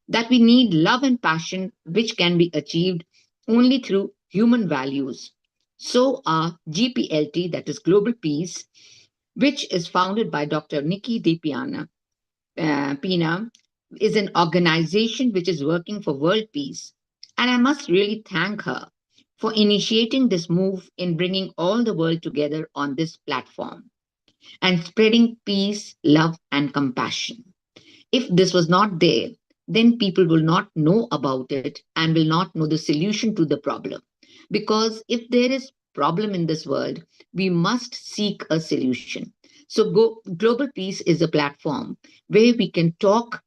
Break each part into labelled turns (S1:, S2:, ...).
S1: that we need love and passion, which can be achieved only through human values. So, our GPLT, that is Global Peace, which is founded by Dr. Nikki Pina, is an organization which is working for world peace. And I must really thank her for initiating this move in bringing all the world together on this platform and spreading peace, love, and compassion. If this was not there, then people will not know about it and will not know the solution to the problem. Because if there is problem in this world, we must seek a solution. So Global Peace is a platform where we can talk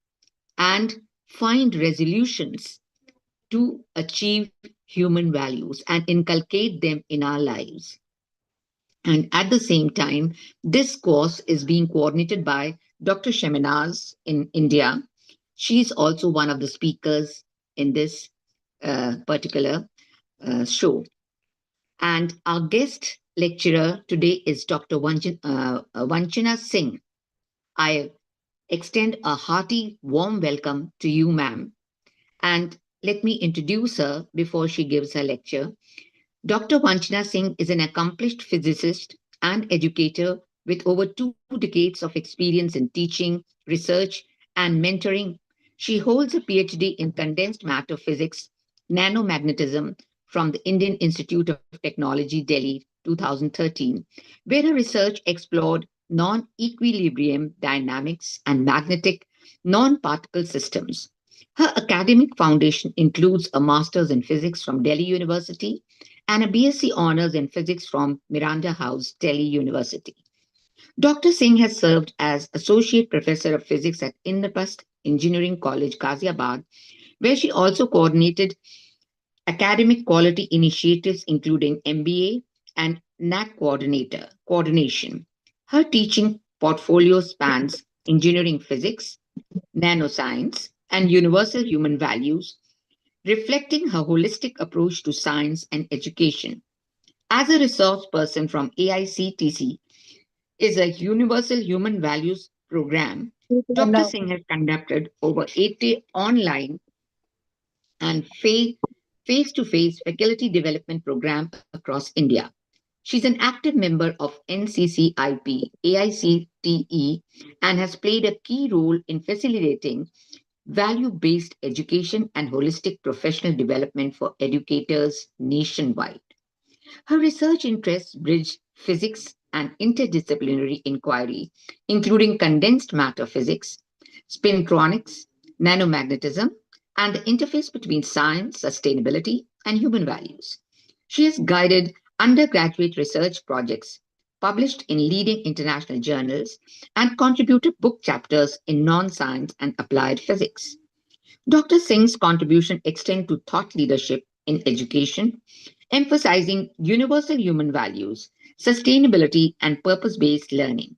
S1: and find resolutions to achieve human values and inculcate them in our lives. And at the same time, this course is being coordinated by Dr. Sheminaz in India. She's also one of the speakers in this particular show. And our guest lecturer today is Dr. Vanchana Singh. I extend a hearty, warm welcome to you, ma'am. And let me introduce her before she gives her lecture. Dr. Vanchana Singh is an accomplished physicist and educator with over 2 decades of experience in teaching, research, and mentoring. She holds a PhD in condensed matter physics, nanomagnetism from the Indian Institute of Technology, Delhi, 2013, where her research explored non equilibrium dynamics and magnetic non particle systems. Her academic foundation includes a master's in physics from Delhi University and a BSc Honours in Physics from Miranda House, Delhi University. Dr. Singh has served as Associate Professor of Physics at Indraprastha Engineering College, Ghaziabad, where she also coordinated academic quality initiatives including MBA and NAC coordination. Her teaching portfolio spans engineering physics, nanoscience, and universal human values, reflecting her holistic approach to science and education. As a resource person from AICTC is a universal human values program, Dr. Singh has conducted over 80 online and face-to-face faculty development program across India. She's an active member of NCCIP, AICTE, and has played a key role in facilitating value based education and holistic professional development for educators nationwide. Her research interests bridge physics and interdisciplinary inquiry, including condensed matter physics, spintronics, nanomagnetism, and the interface between science, sustainability, and human values. She has guided undergraduate research projects, published in leading international journals, and contributed book chapters in non science and applied physics. Dr. Singh's contribution extend to thought leadership in education, emphasizing universal human values, sustainability, and purpose based learning.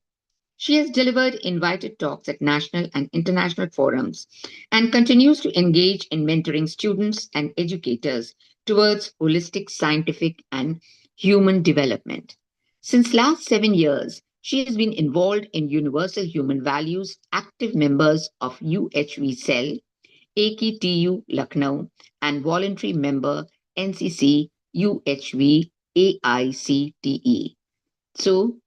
S1: She has delivered invited talks at national and international forums and continues to engage in mentoring students and educators towards holistic scientific and human development. Since last 7 years, she has been involved in universal human values, active members of UHV Cell, AKTU Lucknow, and voluntary member NCC UHV AICTE. So,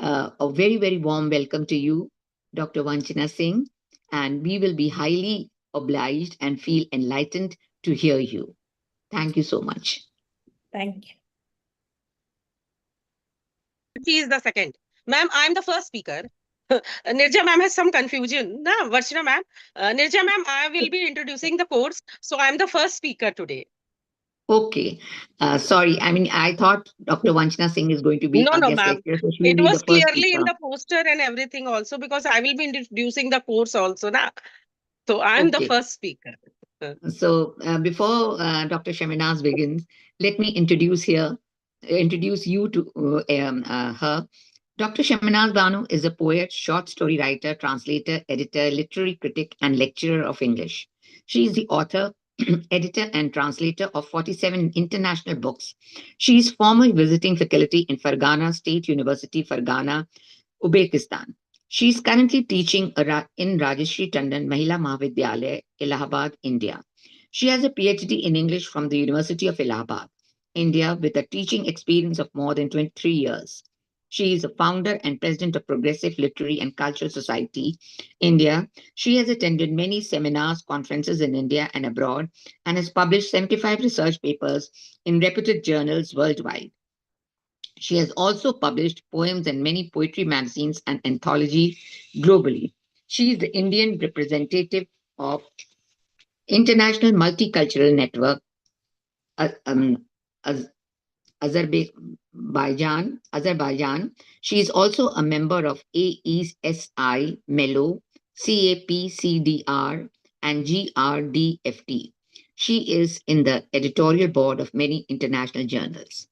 S1: a very, very warm welcome to you, Dr. Vanchana Singh, and we will be highly obliged and feel enlightened to hear you. Thank you so much.
S2: Thank you.
S3: She is the second. Ma'am, I'm the first speaker. Nirja ma'am has some confusion. Na, Varshina ma'am. Nirja ma'am, I will be introducing the course. So I'm the first speaker today.
S1: Okay. Sorry. I mean, I thought Dr. Vanchana Singh is going to be
S3: No,
S1: our
S3: no,
S1: guest
S3: ma'am.
S1: lecturer, so she will
S3: It
S1: be the
S3: was
S1: first
S3: clearly in
S1: speaker.
S3: the poster and everything also because I will be introducing the course also. Na? So I'm the
S1: Okay.
S3: first speaker.
S1: So before Dr. Shaminaz begins, let me introduce you to her. Dr. Shaminaz Banu is a poet, short story writer, translator, editor, literary critic, and lecturer of English. She is the author, editor, and translator of 47 international books. She is former visiting faculty in Fergana State University, Fergana, Uzbekistan. She is currently teaching in Rajeshri Tandon Mahila Mahavidyalaya, Allahabad, India. She has a PhD in English from the University of Allahabad, India, with a teaching experience of more than 23 years. She is a founder and president of Progressive Literary and Cultural Society, India. She has attended many seminars, conferences in India and abroad, and has published 75 research papers in reputed journals worldwide. She has also published poems in many poetry magazines and anthologies globally. She is the Indian representative of International Multicultural Network, uh, um, Az- Azerbaijan. She is also a member of AESI, MELO, CAPCDR, and GRDFT. She is in the editorial board of many international journals.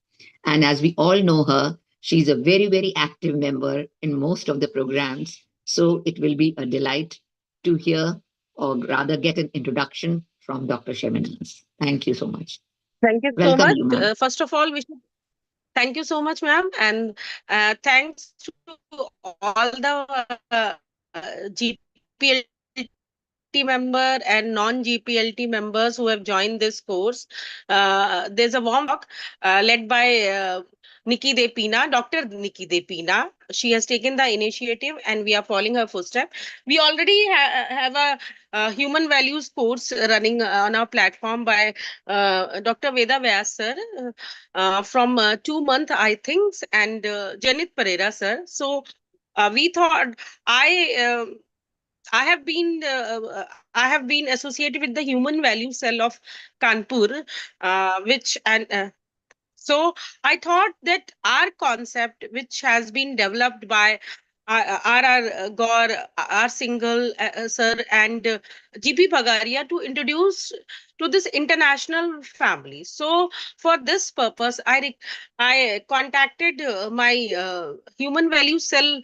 S1: And as we all know her, she's a very, very active member in most of the programs. So it will be a delight to hear, or rather get an introduction from Dr. Sheminaz. Thank you so much.
S3: Thank you so
S1: Welcome,
S3: much.
S1: you, ma'am.
S3: First of all, we should thank you so much, ma'am, and thanks to all the GPLT member and non-GPLT members who have joined this course. There's a warm welcome led by Nikki Depina, Dr. Nikki Depina. She has taken the initiative and we are following her footsteps. We already have a human values course running on our platform by Dr. Veda Vyas sir from 2 months, I think, and Janit Pereira sir. So we thought I. I have been associated with the human value cell of Kanpur, which and so I thought that our concept, which has been developed by R.R. Gaur, R. Singhal, sir, and G.P. Pagaria to introduce to this international family. So for this purpose, I contacted my human value cell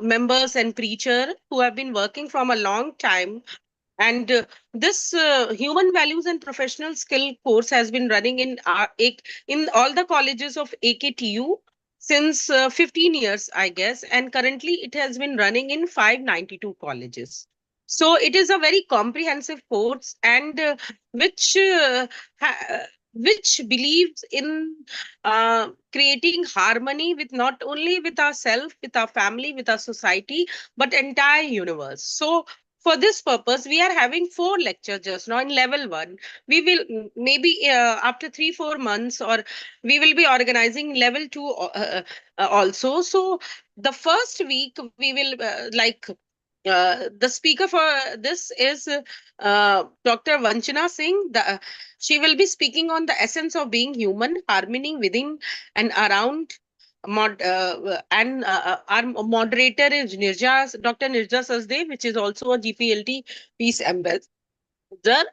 S3: members and preacher who have been working from a long time, and this human values and professional skill course has been running in all the colleges of AKTU since 15 years, I guess. And currently it has been running in 592 colleges. So it is a very comprehensive course, and which believes in creating harmony with not only with ourselves, with our family, with our society, but entire universe. So for this purpose, we are having 4 lectures just now in level 1. We will maybe after 3-4 months, or we will be organizing level 2 also. So the first week we will the speaker for this is Dr. Vanchana Singh. She will be speaking on the essence of being human, harmony within and around. Our moderator is Dr. Nirja Sasdev, which is also a GPLT Peace Ambassador.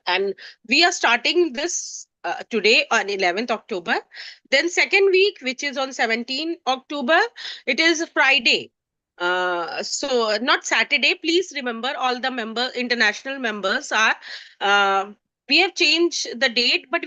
S3: And we are starting this today on 11th October. Then second week, which is on 17th October, it is Friday. So not Saturday. Please remember, all the international members are. We have changed the date, but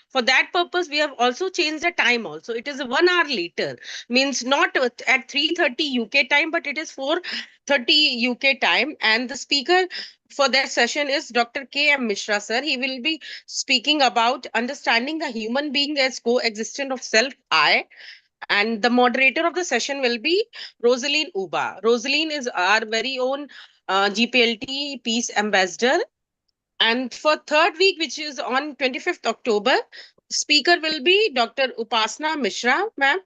S3: for that purpose we have also changed the time. Also, it is 1 hour later. Means not at 3:30 UK time, but it is 4:30 UK time. And the speaker for that session is Dr. K.M. Mishra, sir. He will be speaking about understanding the human being as coexistent of self, I. And the moderator of the session will be Rosaline Uba. Rosaline is our very own GPLT Peace Ambassador. And for third week, which is on 25th October, speaker will be Dr. Upasna Mishra, ma'am.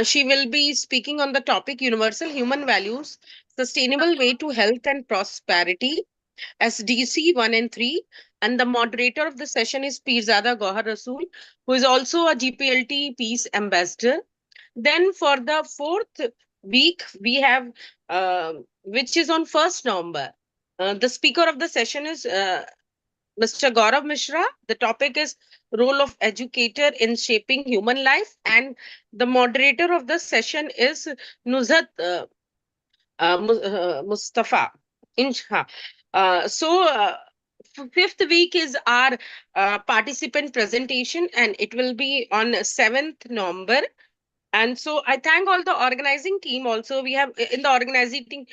S3: She will be speaking on the topic Universal Human Values, Sustainable Way to Health and Prosperity, SDC 1 and 3. And the moderator of the session is Pirzada Gohar Rasool, who is also a GPLT Peace Ambassador. Then for the fourth week, we have, which is on 1st November. The speaker of the session is Mr. Gaurav Mishra. The topic is role of educator in shaping human life. And the moderator of the session is Nuzhat Mustafa. Insha. Fifth week is our participant presentation, and it will be on 7th November. And so I thank all the organizing team. Also, we have in the organizing team,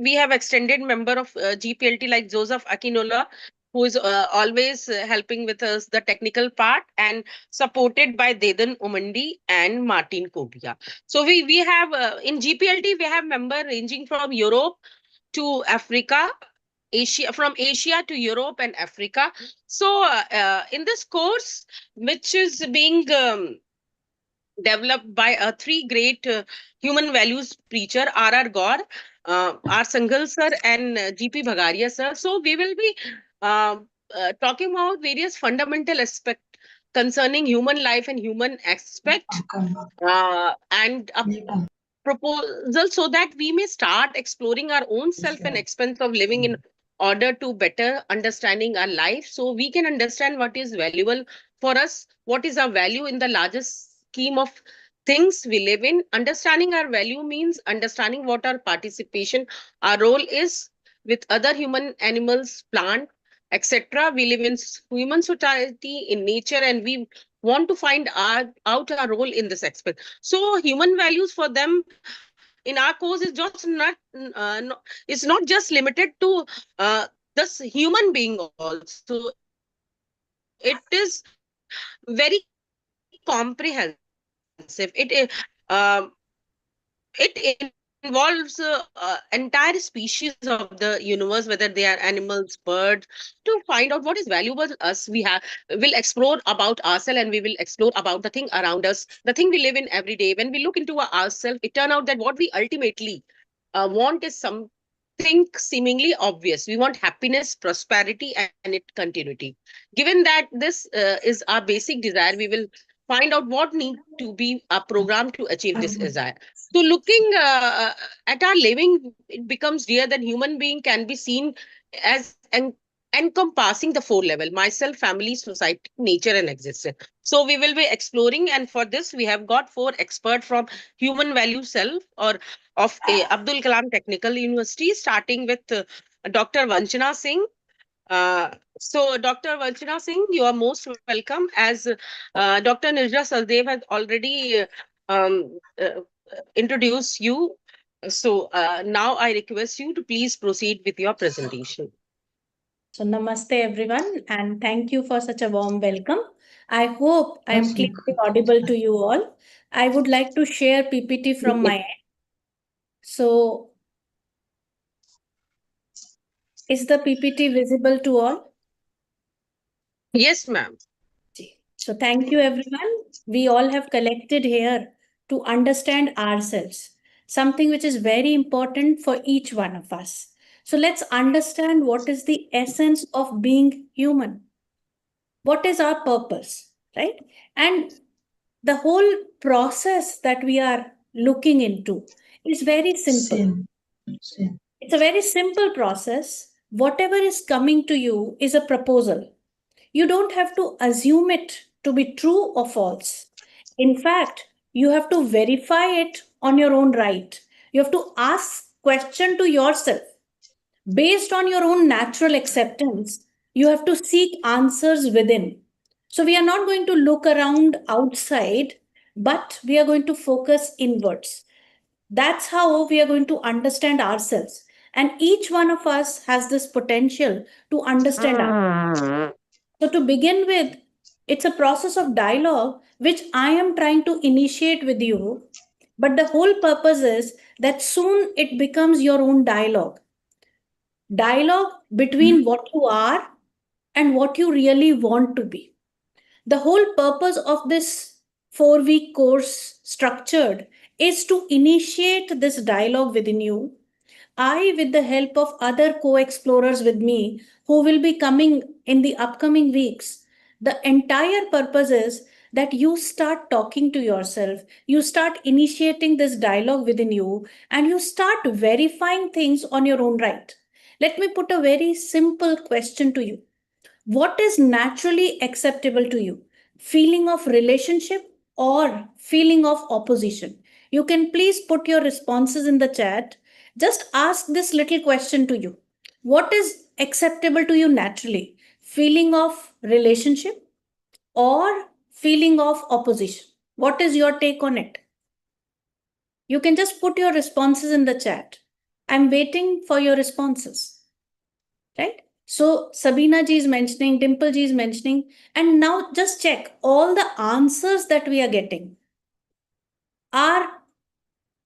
S3: we have extended member of GPLT like Joseph Akinola, who is always helping with us the technical part, and supported by Dedan Omandi and Martin Kobia. So we have in GPLT we have member ranging from Europe to Africa, Asia, from Asia to Europe and Africa. So in this course, which is being developed by three great human values preacher, R.R. Gaur, R. Sangal sir, and G.P. Bhagaria sir. So we will be uh, talking about various fundamental aspects concerning human life and human aspect, and a proposal so that we may start exploring our own self and expense of living in order to better understanding our life, so we can understand what is valuable for us, what is our value in the largest scheme of things we live in. Understanding our value means understanding what our participation, our role is with other human, animals, plant, etc. We live in human society, in nature, and we want to find out our role in this aspect. So human values for them in our course is just not, it's not just limited to this human being also. It is very comprehensive. It involves entire species of the universe, whether they are animals, birds, to find out what is valuable us. We have will explore about ourselves, and we will explore about the thing around us, the thing we live in every day. When we look into ourselves, it turns out that what we ultimately want is something seemingly obvious. We want happiness, prosperity, and its continuity. Given that this is our basic desire, we will find out what needs to be a program to achieve this desire. So looking at our living, it becomes clear that human being can be seen as encompassing the four level: myself, family, society, nature, and existence. So we will be exploring, and for this we have got four experts from human value self, or of Abdul Kalam Technical University, starting with Dr. Vanchana Singh. So, Dr. Vanchana Singh, you are most welcome. As Dr. Nirja Sachdev has already introduced you. So, now I request you to please proceed with your presentation.
S2: So, namaste everyone, and thank you for such a warm welcome. I hope I am clearly audible to you all. I would like to share PPT from my end. So, is the PPT visible to all?
S3: Yes, ma'am.
S2: So, thank you everyone. We all have collected here to understand ourselves, something which is very important for each one of us. So, let's understand what is the essence of being human. What is our purpose, right? And the whole process that we are looking into is very simple. It's a very simple process. Whatever is coming to you is a proposal. You don't have to assume it to be true or false. In fact, you have to verify it on your own right. You have to ask question to yourself. Based on your own natural acceptance, you have to seek answers within. So we are not going to look around outside, but we are going to focus inwards. That's how we are going to understand ourselves. And each one of us has this potential to understand ourselves. So, to begin with, it's a process of dialogue which I am trying to initiate with you. But the whole purpose is that soon it becomes your own dialogue between what you are and what you really want to be. The whole purpose of this 4-week course structured is to initiate this dialogue within you. I, with the help of other co explorers with me who will be coming in the upcoming weeks, the entire purpose is that you start talking to yourself, you start initiating this dialogue within you, and you start verifying things on your own right. Let me put a very simple question to you. What is naturally acceptable to you? Feeling of relationship or feeling of opposition? You can please put your responses in the chat. Just ask this little question to you. What is acceptable to you naturally? Feeling of relationship or feeling of opposition? What is your take on it? You can just put your responses in the chat. I'm waiting for your responses, right? So Sabina ji is mentioning, Dimple ji is mentioning, and now just check all the answers that we are getting are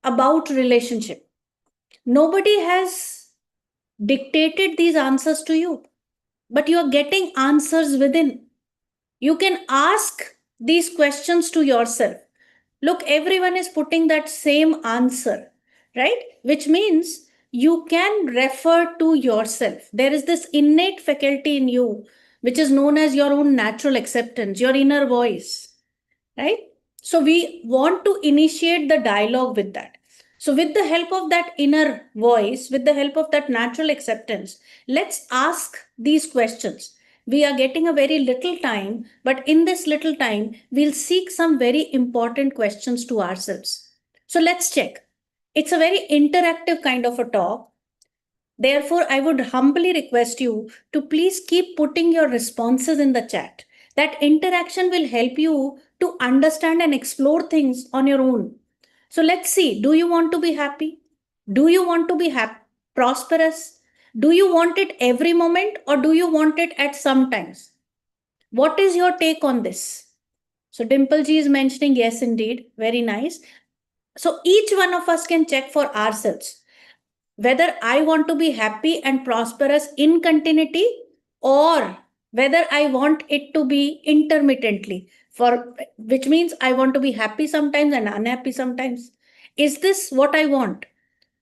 S2: about relationship. Nobody has dictated these answers to you, but you are getting answers within. You can ask these questions to yourself. Look, everyone is putting that same answer, right? Which means you can refer to yourself. There is this innate faculty in you, which is known as your own natural acceptance, your inner voice, right? So we want to initiate the dialogue with that. So with the help of that inner voice, with the help of that natural acceptance, let's ask these questions. We are getting a very little time, but in this little time, we'll seek some very important questions to ourselves. So let's check. It's a very interactive kind of a talk. Therefore, I would humbly request you to please keep putting your responses in the chat. That interaction will help you to understand and explore things on your own. So let's see. Do you want to be happy? Do you want to be prosperous? Do you want it every moment or do you want it at some times? What is your take on this? So Dimple ji is mentioning yes, indeed. Very nice. So each one of us can check for ourselves whether I want to be happy and prosperous in continuity or whether I want it to be intermittently, for which means I want to be happy sometimes and unhappy sometimes. Is this what I want?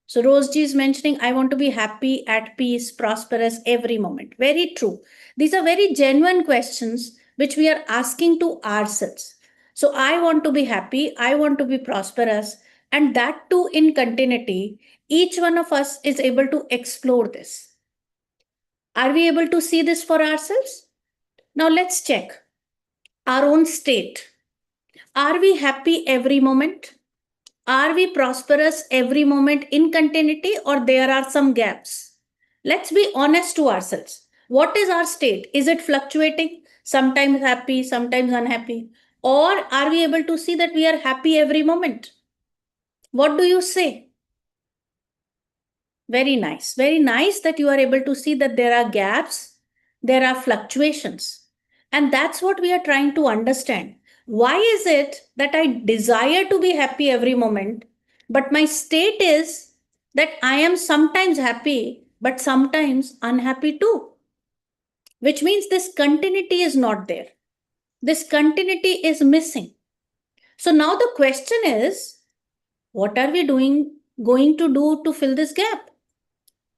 S2: So Roseji is mentioning, I want to be happy, at peace, prosperous every moment. Very true. These are very genuine questions which we are asking to ourselves. So I want to be happy, I want to be prosperous, and that too in continuity. Each one of us is able to explore this. Are we able to see this for ourselves? Now let's check our own state. Are we happy every moment? Are we prosperous every moment in continuity or there are some gaps? Let's be honest to ourselves. What is our state? Is it fluctuating? Sometimes happy, sometimes unhappy? Or are we able to see that we are happy every moment? What do you say? Very nice. Very nice that you are able to see that there are gaps, there are fluctuations. And that's what we are trying to understand. Why is it that I desire to be happy every moment, but my state is that I am sometimes happy, but sometimes unhappy too? Which means this continuity is not there. This continuity is missing. So now the question is, what are we going to do to fill this gap?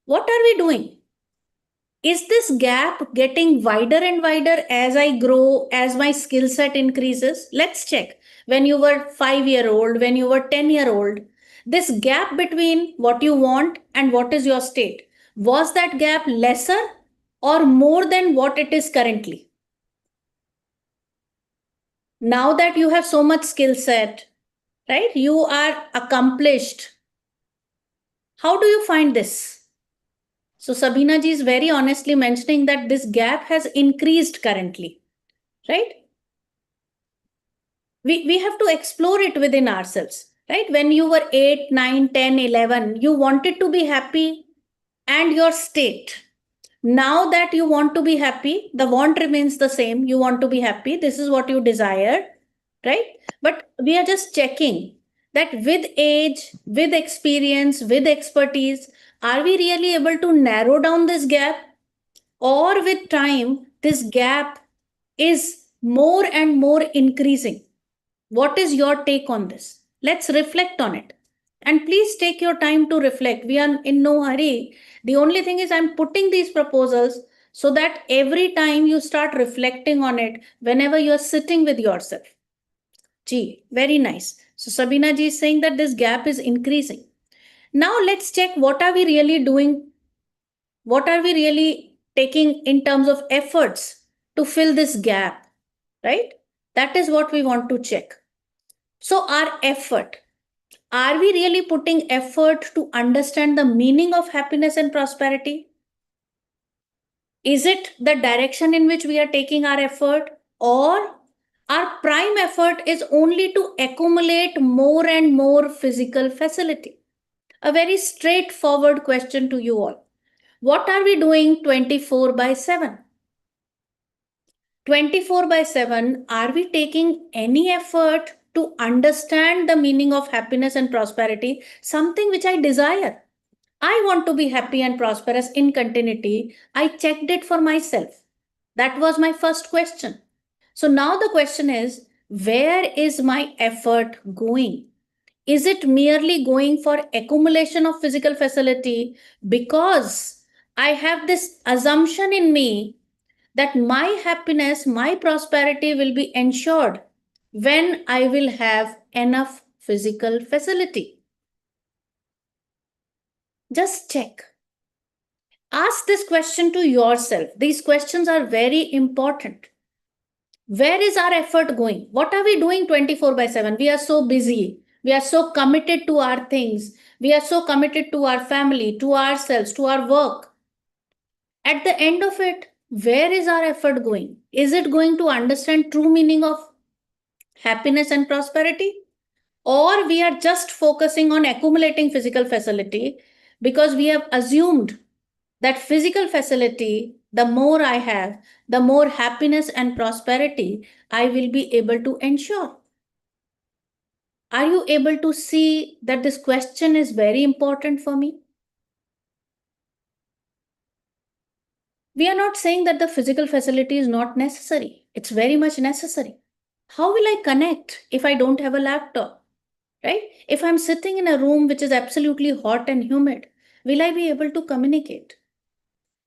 S2: What are we doing? Is this gap getting wider and wider as I grow, as my skill set increases? Let's check. When you were 5-year-old, when you were 10-year-old, this gap between what you want and what is your state, was that gap lesser or more than what it is currently? Now that you have so much skill set, right? You are accomplished. How do you find this? So Sabina ji is very honestly mentioning that this gap has increased currently, right? We have to explore it within ourselves, right? When you were 8, 9, 10, 11, you wanted to be happy and your state. Now that you want to be happy, the want remains the same. You want to be happy. This is what you desire, right? But we are just checking that with age, with experience, with expertise, are we really able to narrow down this gap? Or with time, this gap is more and more increasing. What is your take on this? Let's reflect on it. And please take your time to reflect. We are in no hurry. The only thing is, I'm putting these proposals so that every time you start reflecting on it, whenever you're sitting with yourself. Gee, very nice. So Sabina ji is saying that this gap is increasing. Now let's check, what are we really doing? What are we really taking in terms of efforts to fill this gap, right? That is what we want to check. So our effort, are we really putting effort to understand the meaning of happiness and prosperity? Is it the direction in which we are taking our effort, or our prime effort is only to accumulate more and more physical facility? A very straightforward question to you all. What are we doing 24/7? 24/7, are we taking any effort to understand the meaning of happiness and prosperity? Something which I desire. I want to be happy and prosperous in continuity. I checked it for myself. That was my first question. So now the question is, where is my effort going? Is it merely going for accumulation of physical facility because I have this assumption in me that my happiness, my prosperity will be ensured when I will have enough physical facility? Just check. Ask this question to yourself. These questions are very important. Where is our effort going? What are we doing 24/7? We are so busy. We are so committed to our things. We are so committed to our family, to ourselves, to our work. At the end of it, where is our effort going? Is it going to understand true meaning of happiness and prosperity? Or we are just focusing on accumulating physical facility because we have assumed that physical facility, the more I have, the more happiness and prosperity I will be able to ensure. Are you able to see that this question is very important for me? We are not saying that the physical facility is not necessary. It's very much necessary. How will I connect if I don't have a laptop? Right? If I'm sitting in a room which is absolutely hot and humid, will I be able to communicate?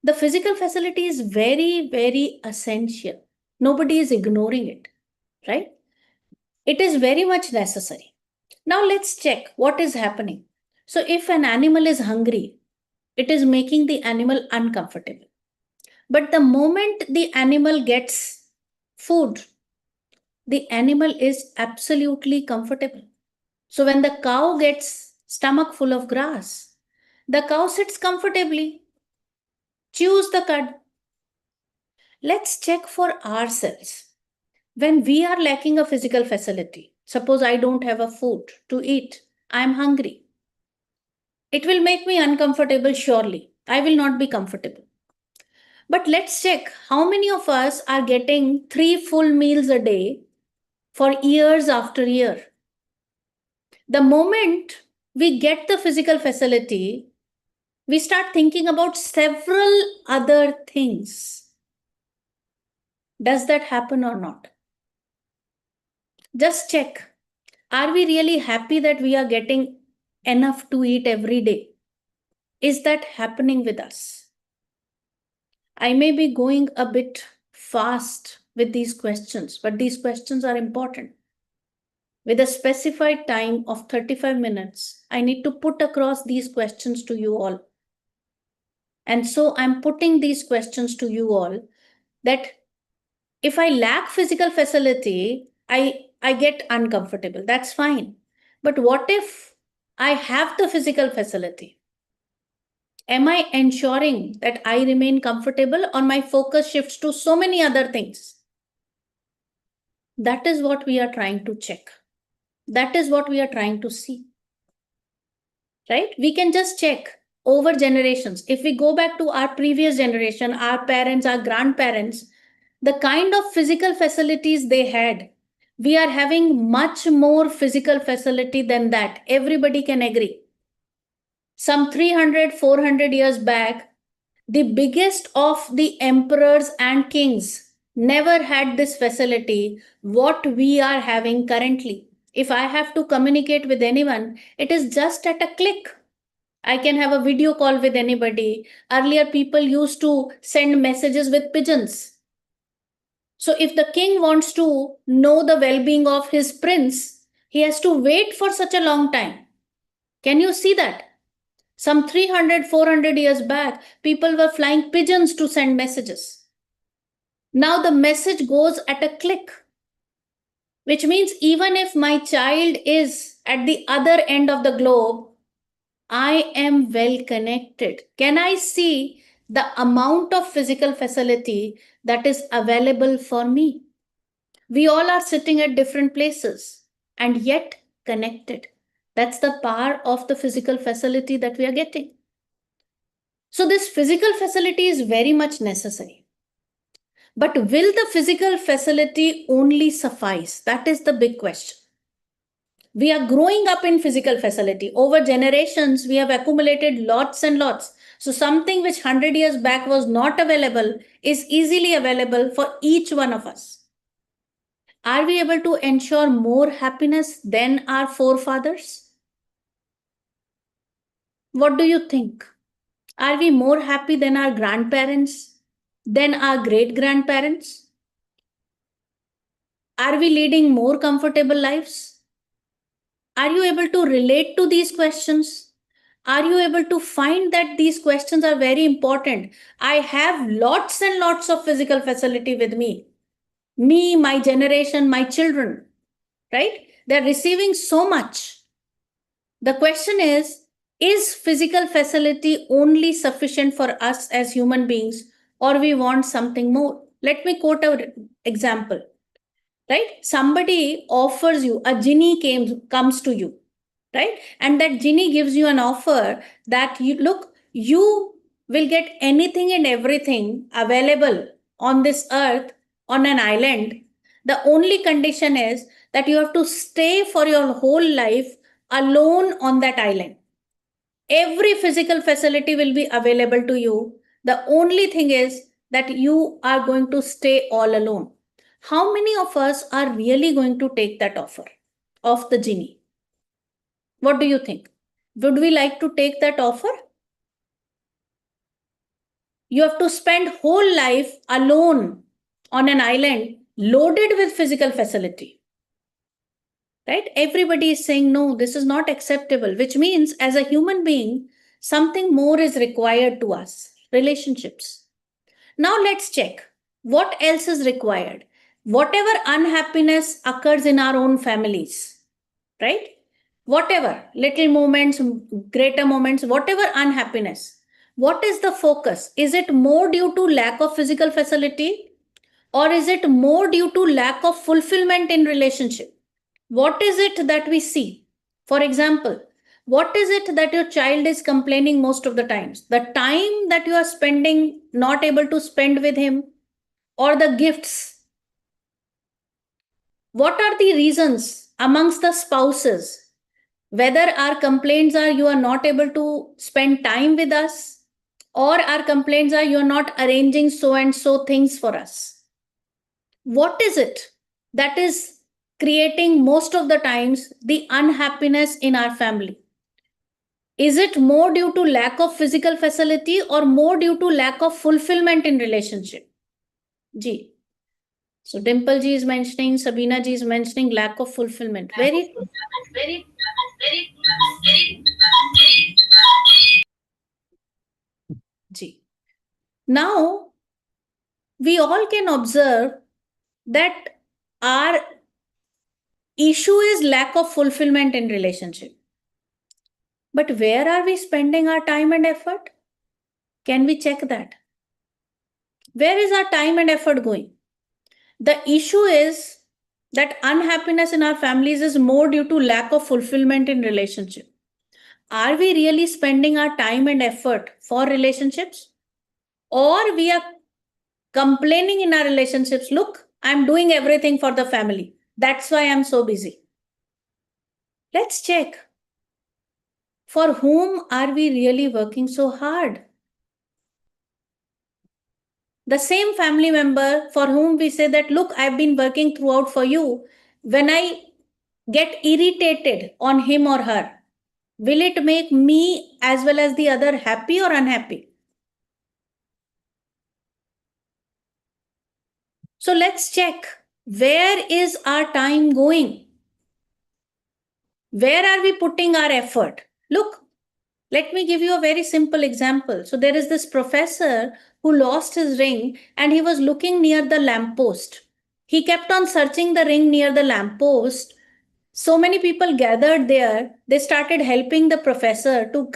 S2: The physical facility is very, very essential. Nobody is ignoring it, right? It is very much necessary. Now let's check what is happening. So if an animal is hungry, it is making the animal uncomfortable. But the moment the animal gets food, the animal is absolutely comfortable. So when the cow gets stomach full of grass, the cow sits comfortably, chews the cud. Let's check for ourselves. When we are lacking a physical facility, suppose I don't have a food to eat, I am hungry. It will make me uncomfortable, surely. I will not be comfortable. But let's check how many of us are getting 3 full meals a day for years after year. The moment we get the physical facility, we start thinking about several other things. Does that happen or not? Just check. Are we really happy that we are getting enough to eat every day? Is that happening with us? I may be going a bit fast with these questions, but these questions are important. With a specified time of 35 minutes, I need to put across these questions to you all. And so I'm putting these questions to you all that if I lack physical facility, I get uncomfortable. That's fine. But what if I have the physical facility? Am I ensuring that I remain comfortable or my focus shifts to so many other things? That is what we are trying to check. That is what we are trying to see. Right? We can just check over generations. If we go back to our previous generation, our parents, our grandparents, the kind of physical facilities they had, we are having much more physical facility than that. Everybody can agree. Some 300, 400 years back, the biggest of the emperors and kings never had this facility, what we are having currently. If I have to communicate with anyone, it is just at a click. I can have a video call with anybody. Earlier, people used to send messages with pigeons. So if the king wants to know the well-being of his prince, he has to wait for such a long time. Can you see that? Some 300, 400 years back, people were flying pigeons to send messages. Now the message goes at a click, which means even if my child is at the other end of the globe, I am well connected. Can I see the amount of physical facility that is available for me? We all are sitting at different places and yet connected. That's the power of the physical facility that we are getting. So this physical facility is very much necessary. But will the physical facility only suffice? That is the big question. We are growing up in physical facility. Over generations, we have accumulated lots and lots. So something which 100 years back was not available is easily available for each one of us. Are we able to ensure more happiness than our forefathers? What do you think? Are we more happy than our grandparents, than our great-grandparents? Are we leading more comfortable lives? Are you able to relate to these questions? Are you able to find that these questions are very important? I have lots and lots of physical facility with me. Me, my generation, my children, right? They're receiving so much. The question is physical facility only sufficient for us as human beings, or we want something more? Let me quote an example, right? Somebody offers you, a genie comes to you, right? And that genie gives you an offer that you will get anything and everything available on this earth on an island. The only condition is that you have to stay for your whole life alone on that island. Every physical facility will be available to you. The only thing is that you are going to stay all alone. How many of us are really going to take that offer of the genie? What do you think? Would we like to take that offer? You have to spend whole life alone on an island loaded with physical facility. Right? Everybody is saying, no, this is not acceptable, which means as a human being, something more is required to us, relationships. Now let's check what else is required. Whatever unhappiness occurs in our own families, right? Whatever, little moments, greater moments, whatever unhappiness, what is the focus? Is it more due to lack of physical facility, or is it more due to lack of fulfillment in relationship? What is it that we see? For example, what is it that your child is complaining most of the times? The time that you are spending, not able to spend with him, or the gifts? What are the reasons amongst the spouses? Whether our complaints are you are not able to spend time with us, or our complaints are you are not arranging so and so things for us. What is it that is creating most of the times the unhappiness in our family? Is it more due to lack of physical facility or more due to lack of fulfillment in relationship? Ji. So Dimple ji is mentioning, Sabina ji is mentioning lack of fulfillment. Very Ji. Now, we all can observe that our issue is lack of fulfillment in relationship. But where are we spending our time and effort? Can we check that? Where is our time and effort going? The issue is that unhappiness in our families is more due to lack of fulfillment in relationship. Are we really spending our time and effort for relationships? Or we are complaining in our relationships, look, I'm doing everything for the family. That's why I'm so busy. Let's check. For whom are we really working so hard? The same family member for whom we say that, look, I've been working throughout for you. When I get irritated on him or her, will it make me as well as the other happy or unhappy? So let's check. Where is our time going? Where are we putting our effort? Look, let me give you a very simple example. So there is this professor who lost his ring and he was looking near the lamppost. He kept on searching the ring near the lamppost. So many people gathered there. They started helping the professor to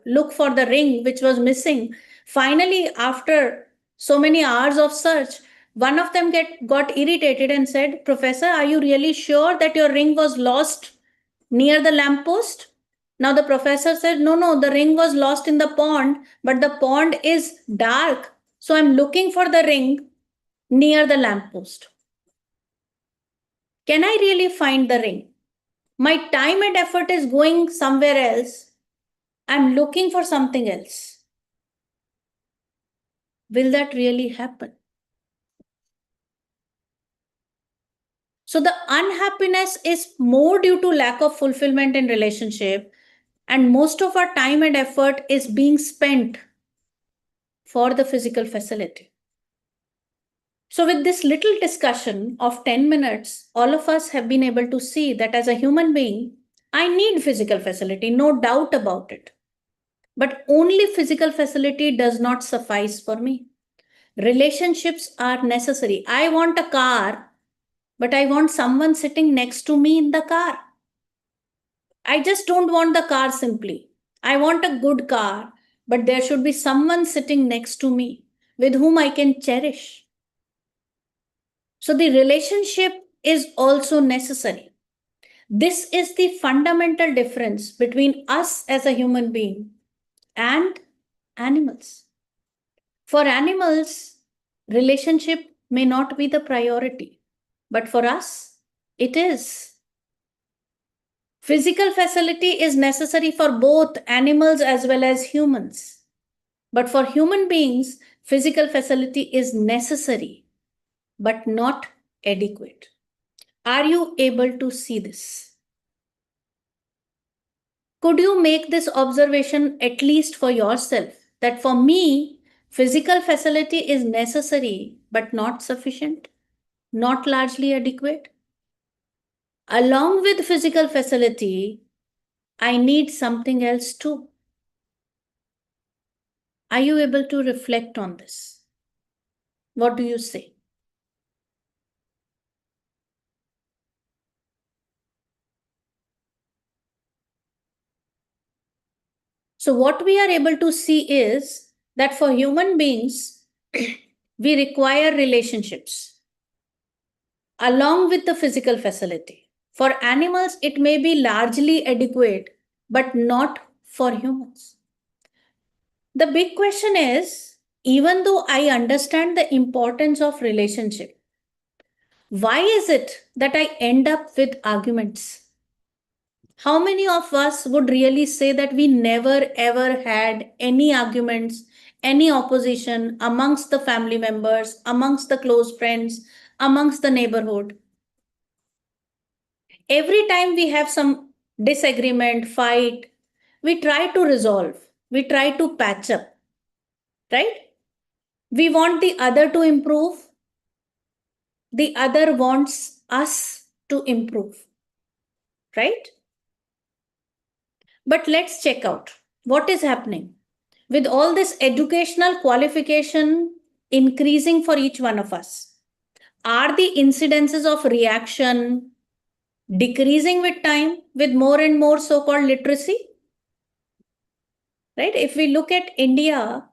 S2: look for the ring which was missing. Finally, after so many hours of search, One of them got irritated and said, Professor, are you really sure that your ring was lost near the lamppost? Now the professor said, no, the ring was lost in the pond, but the pond is dark. So I'm looking for the ring near the lamppost. Can I really find the ring? My time and effort is going somewhere else. I'm looking for something else. Will that really happen? So the unhappiness is more due to lack of fulfillment in relationship, and most of our time and effort is being spent for the physical facility. So with this little discussion of 10 minutes, all of us have been able to see that as a human being, I need physical facility, no doubt about it. But only physical facility does not suffice for me. Relationships are necessary. I want a car, but I want someone sitting next to me in the car. I just don't want the car simply. I want a good car, but there should be someone sitting next to me with whom I can cherish. So the relationship is also necessary. This is the fundamental difference between us as a human being and animals. For animals, relationship may not be the priority, but for us, it is. Physical facility is necessary for both animals as well as humans. But for human beings, physical facility is necessary, but not adequate. Are you able to see this? Could you make this observation at least for yourself, that for me, physical facility is necessary, but not sufficient, not largely adequate? Along with physical facility, I need something else too. Are you able to reflect on this? What do you say? So what we are able to see is that for human beings, we require relationships along with the physical facility. For animals, it may be largely adequate, but not for humans. The big question is, even though I understand the importance of relationship, why is it that I end up with arguments? How many of us would really say that we never ever had any arguments, any opposition amongst the family members, amongst the close friends, amongst the neighborhood? Every time we have some disagreement, fight, we try to resolve, we try to patch up, right? We want the other to improve, the other wants us to improve, right? But let's check out what is happening. With all this educational qualification increasing for each one of us, are the incidences of reaction decreasing with time with more and more so-called literacy? Right? If we look at India,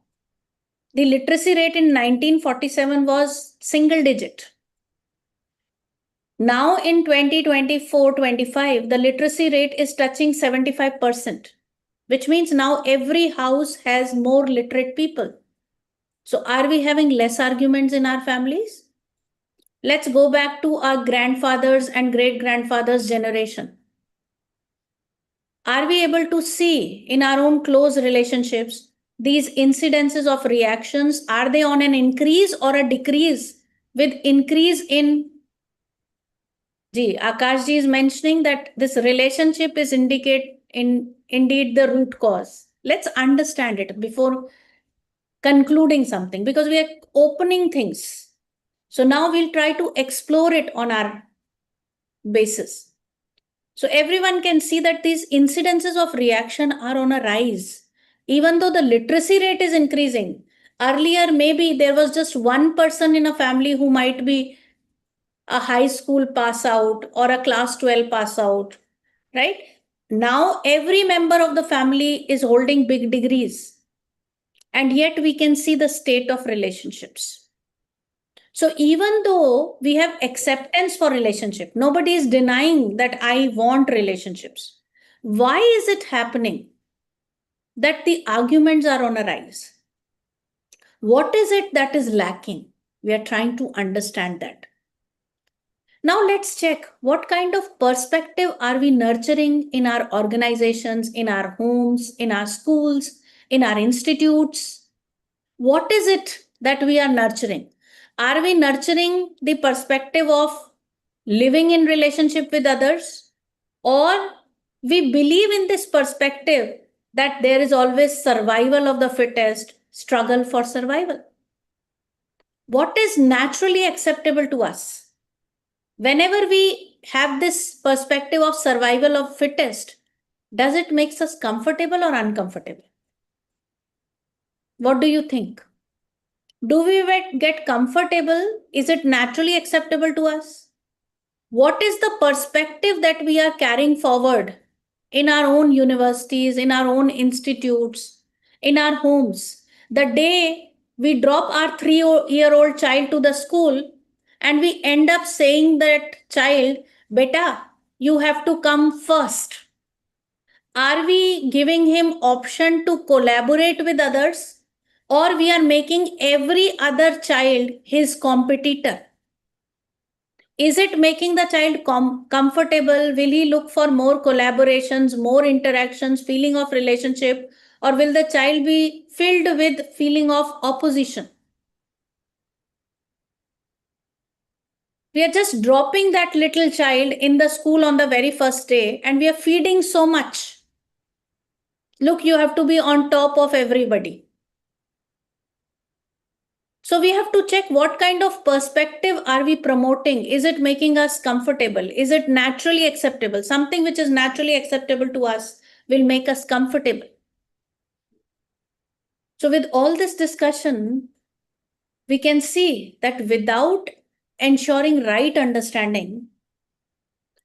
S2: the literacy rate in 1947 was single digit. Now in 2024-25, the literacy rate is touching 75%, which means now every house has more literate people. So are we having less arguments in our families? Let's go back to our grandfathers and great-grandfathers' generation. Are we able to see in our own close relationships these incidences of reactions? Are they on an increase or a decrease? With increase in Akash ji is mentioning that this relationship is indeed the root cause. Let's understand it before concluding something, because we are opening things. So now we'll try to explore it on our basis. So everyone can see that these incidences of reaction are on a rise. Even though the literacy rate is increasing, earlier maybe there was just one person in a family who might be a high school pass out or a class 12 pass out, right? Now every member of the family is holding big degrees, and yet we can see the state of relationships. So even though we have acceptance for relationship, nobody is denying that I want relationships. Why is it happening that the arguments are on a rise? What is it that is lacking? We are trying to understand that. Now let's check what kind of perspective are we nurturing in our organizations, in our homes, in our schools, in our institutes. What is it that we are nurturing? Are we nurturing the perspective of living in relationship with others, or we believe in this perspective that there is always survival of the fittest, struggle for survival? What is naturally acceptable to us? Whenever we have this perspective of survival of fittest, does it make us comfortable or uncomfortable? What do you think? Do we get comfortable? Is it naturally acceptable to us? What is the perspective that we are carrying forward in our own universities, in our own institutes, in our homes? The day we drop our 3-year-old child to the school and we end up saying that child, beta, you have to come first. Are we giving him option to collaborate with others, or we are making every other child his competitor? Is it making the child comfortable? Will he look for more collaborations, more interactions, feeling of relationship, or will the child be filled with feeling of opposition? We are just dropping that little child in the school on the very first day and we are feeding so much. Look, you have to be on top of everybody. So we have to check what kind of perspective are we promoting? Is it making us comfortable? Is it naturally acceptable? Something which is naturally acceptable to us will make us comfortable. So with all this discussion, we can see that without ensuring right understanding,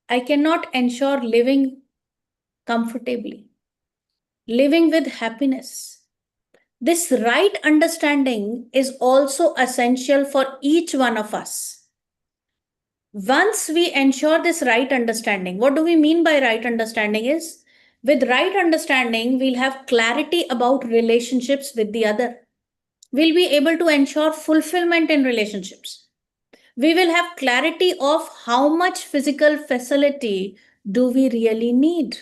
S2: I cannot ensure living comfortably, living with happiness. This right understanding is also essential for each one of us. Once we ensure this right understanding, what do we mean by right understanding is, with right understanding, we'll have clarity about relationships with the other. We'll be able to ensure fulfillment in relationships. We will have clarity of how much physical facility do we really need.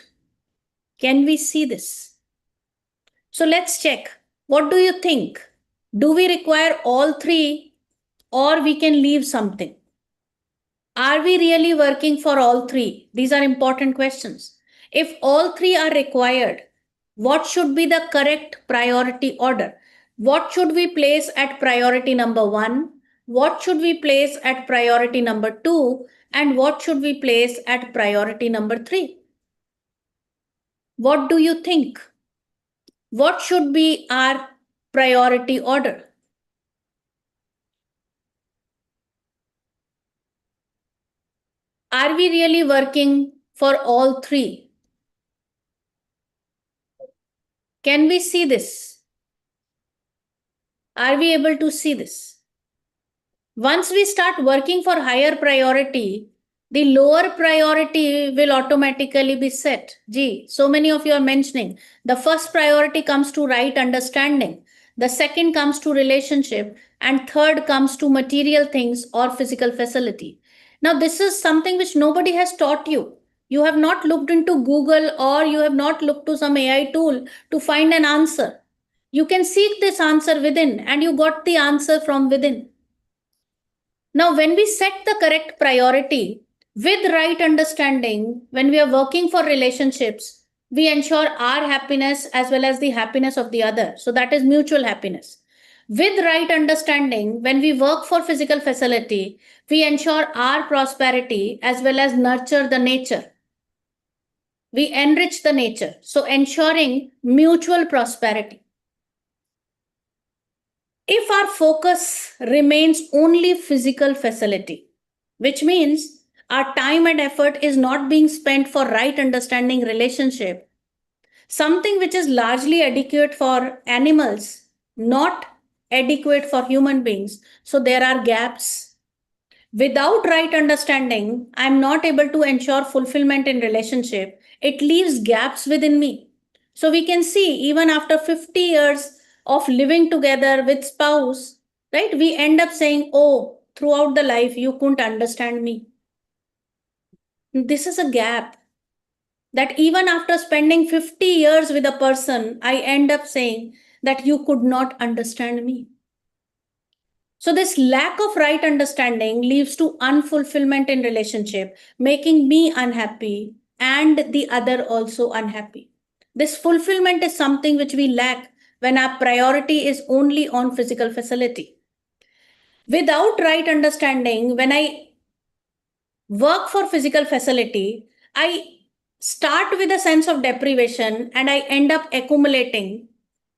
S2: Can we see this? So let's check. What do you think? Do we require all three, or we can leave something? Are we really working for all three? These are important questions. If all three are required, what should be the correct priority order? What should we place at priority number 1? What should we place at priority number 2? And what should we place at priority number 3? What do you think? What should be our priority order? Are we really working for all three? Can we see this? Are we able to see this? Once we start working for higher priority, the lower priority will automatically be set. Gee, so many of you are mentioning the first priority comes to right understanding, the second comes to relationship, and third comes to material things or physical facility. Now, this is something which nobody has taught you. You have not looked into Google or you have not looked to some AI tool to find an answer. You can seek this answer within, and you got the answer from within. Now, when we set the correct priority with right understanding, when we are working for relationships, we ensure our happiness as well as the happiness of the other. So that is mutual happiness. With right understanding, when we work for physical facility, we ensure our prosperity as well as nurture the nature. We enrich the nature. So ensuring mutual prosperity. If our focus remains only physical facility, which means our time and effort is not being spent for right understanding relationship, something which is largely adequate for animals, not adequate for human beings. So there are gaps. Without right understanding, I'm not able to ensure fulfillment in relationship. It leaves gaps within me. So we can see even after 50 years of living together with spouse, right? We end up saying, oh, throughout the life, you couldn't understand me. This is a gap that even after spending 50 years with a person, I end up saying that you could not understand me. So this lack of right understanding leads to unfulfillment in relationship, making me unhappy and the other also unhappy. This fulfillment is something which we lack when our priority is only on physical facility. Without right understanding, when I work for physical facility, I start with a sense of deprivation and I end up accumulating,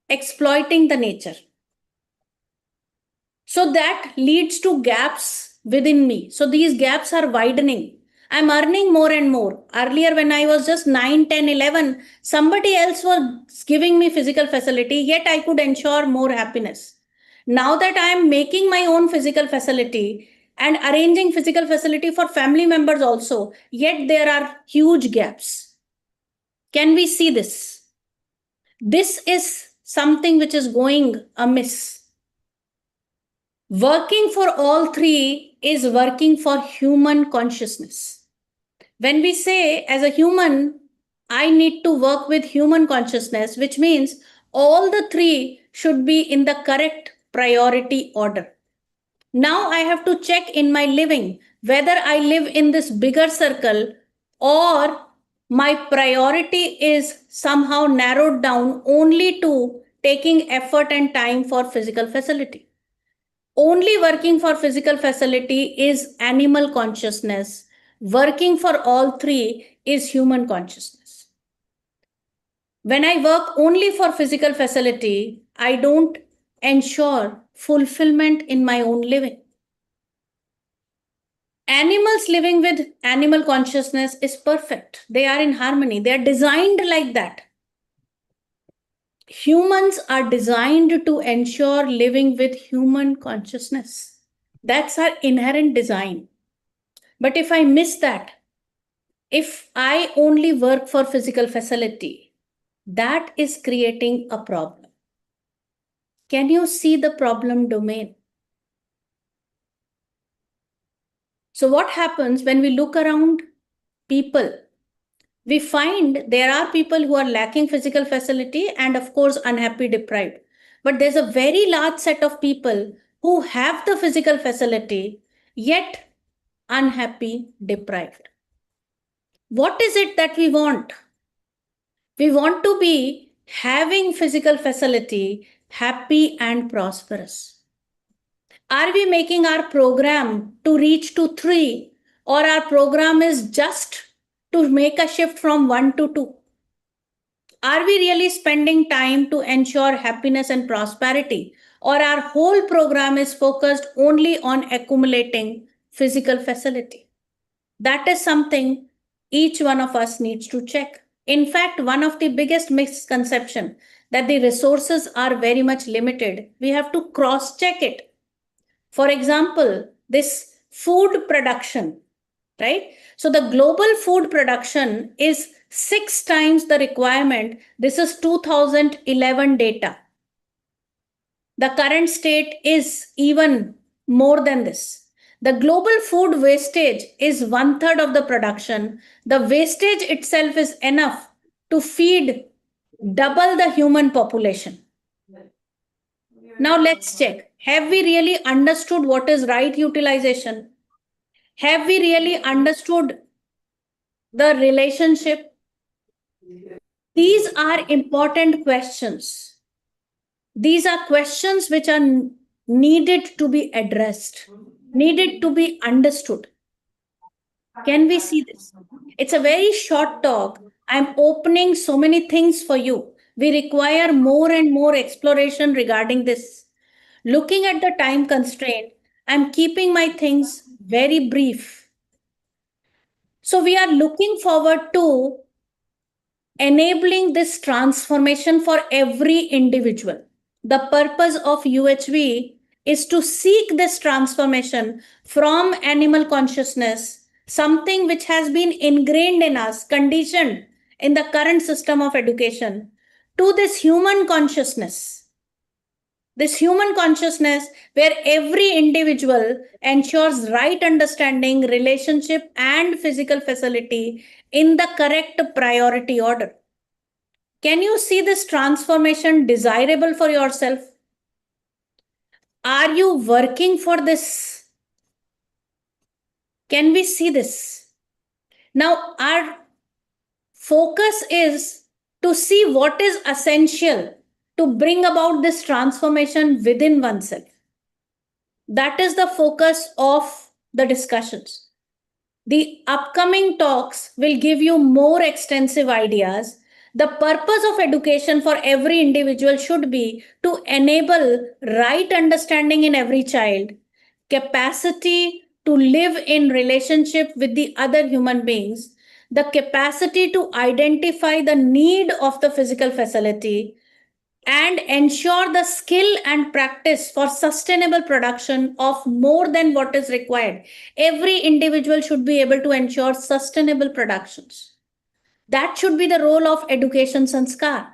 S2: exploiting the nature. So that leads to gaps within me. So these gaps are widening. I'm earning more and more. Earlier, when I was just 9, 10, 11, somebody else was giving me physical facility, yet I could ensure more happiness. Now that I am making my own physical facility and arranging physical facility for family members also, yet there are huge gaps. Can we see this? This is something which is going amiss. Working for all three is working for human consciousness. When we say, as a human, I need to work with human consciousness, which means all the three should be in the correct priority order. Now I have to check in my living whether I live in this bigger circle or my priority is somehow narrowed down only to taking effort and time for physical facility. Only working for physical facility is animal consciousness. Working for all three is human consciousness. When I work only for physical facility, I don't ensure fulfillment in my own living. Animals living with animal consciousness is perfect. They are in harmony. They are designed like that. Humans are designed to ensure living with human consciousness. That's our inherent design. But if I miss that, if I only work for physical facility, that is creating a problem. Can you see the problem domain? So what happens when we look around people? We find there are people who are lacking physical facility and of course unhappy, deprived. But there's a very large set of people who have the physical facility yet unhappy, deprived. What is it that we want? We want to be having physical facility, happy and prosperous. Are we making our program to reach to 3, or our program is just to make a shift from 1 to 2? Are we really spending time to ensure happiness and prosperity, or our whole program is focused only on accumulating physical facility? That is something each one of us needs to check. In fact, one of the biggest misconceptions that the resources are very much limited, we have to cross-check it. For example, this food production, right? So the global food production is 6 times the requirement. This is 2011 data. The current state is even more than this. The global food wastage is 1/3 of the production. The wastage itself is enough to feed double the human population. Now let's check. Have we really understood what is right utilization? Have we really understood the relationship? These are important questions. These are questions which are needed to be addressed, needed to be understood. Can we see this? It's a very short talk. I'm opening so many things for you. We require more and more exploration regarding this. Looking at the time constraint, I'm keeping my things very brief. So we are looking forward to enabling this transformation for every individual. The purpose of UHV is to seek this transformation from animal consciousness, something which has been ingrained in us, conditioned in the current system of education, to this human consciousness. This human consciousness where every individual ensures right understanding, relationship, and physical facility in the correct priority order. Can you see this transformation desirable for yourself? Are you working for this? Can we see this? Now, our focus is to see what is essential to bring about this transformation within oneself. That is the focus of the discussions. The upcoming talks will give you more extensive ideas. The purpose of education for every individual should be to enable right understanding in every child, capacity to live in relationship with the other human beings, the capacity to identify the need of the physical facility, and ensure the skill and practice for sustainable production of more than what is required. Every individual should be able to ensure sustainable productions. That should be the role of education sanskar.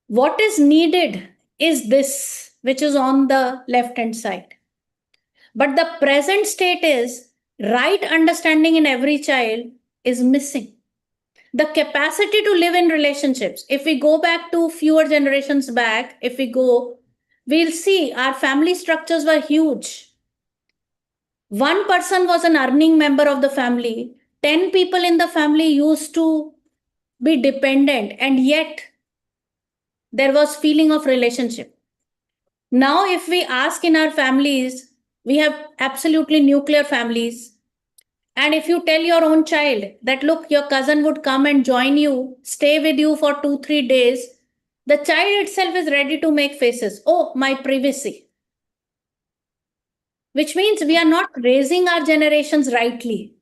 S2: What is needed is this, which is on the left hand side. But the present state is right understanding in every child is missing. The capacity to live in relationships, if we go back to fewer generations back, we'll see our family structures were huge. One person was an earning member of the family. 10 people in the family used to be dependent, and yet there was feeling of relationship. Now, if we ask in our families, we have absolutely nuclear families. And if you tell your own child that, look, your cousin would come and join you, stay with you for 2-3 days, the child itself is ready to make faces. Oh, my privacy. Which means we are not raising our generations rightly.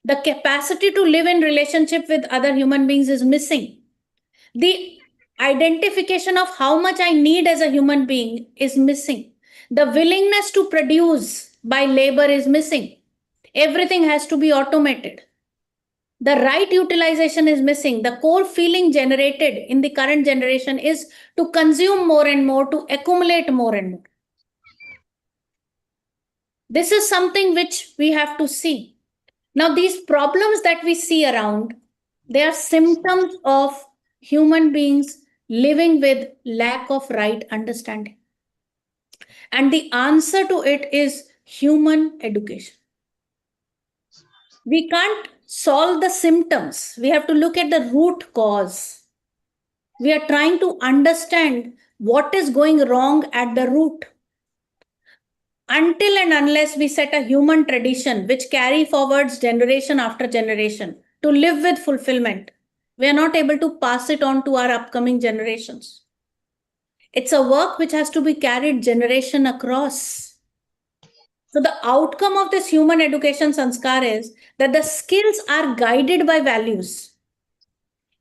S2: The capacity to live in relationship with other human beings is missing. The identification of how much I need as a human being is missing. The willingness to produce by labor is missing. Everything has to be automated. The right utilization is missing. The core feeling generated in the current generation is to consume more and more, to accumulate more and more. This is something which we have to see. Now, these problems that we see around, they are symptoms of human beings living with lack of right understanding. And the answer to it is human education. We can't solve the symptoms. We have to look at the root cause. We are trying to understand what is going wrong at the root. Until and unless we set a human tradition which carry forwards generation after generation to live with fulfillment, we are not able to pass it on to our upcoming generations. It's a work which has to be carried generation across. So the outcome of this human education sanskar is that the skills are guided by values.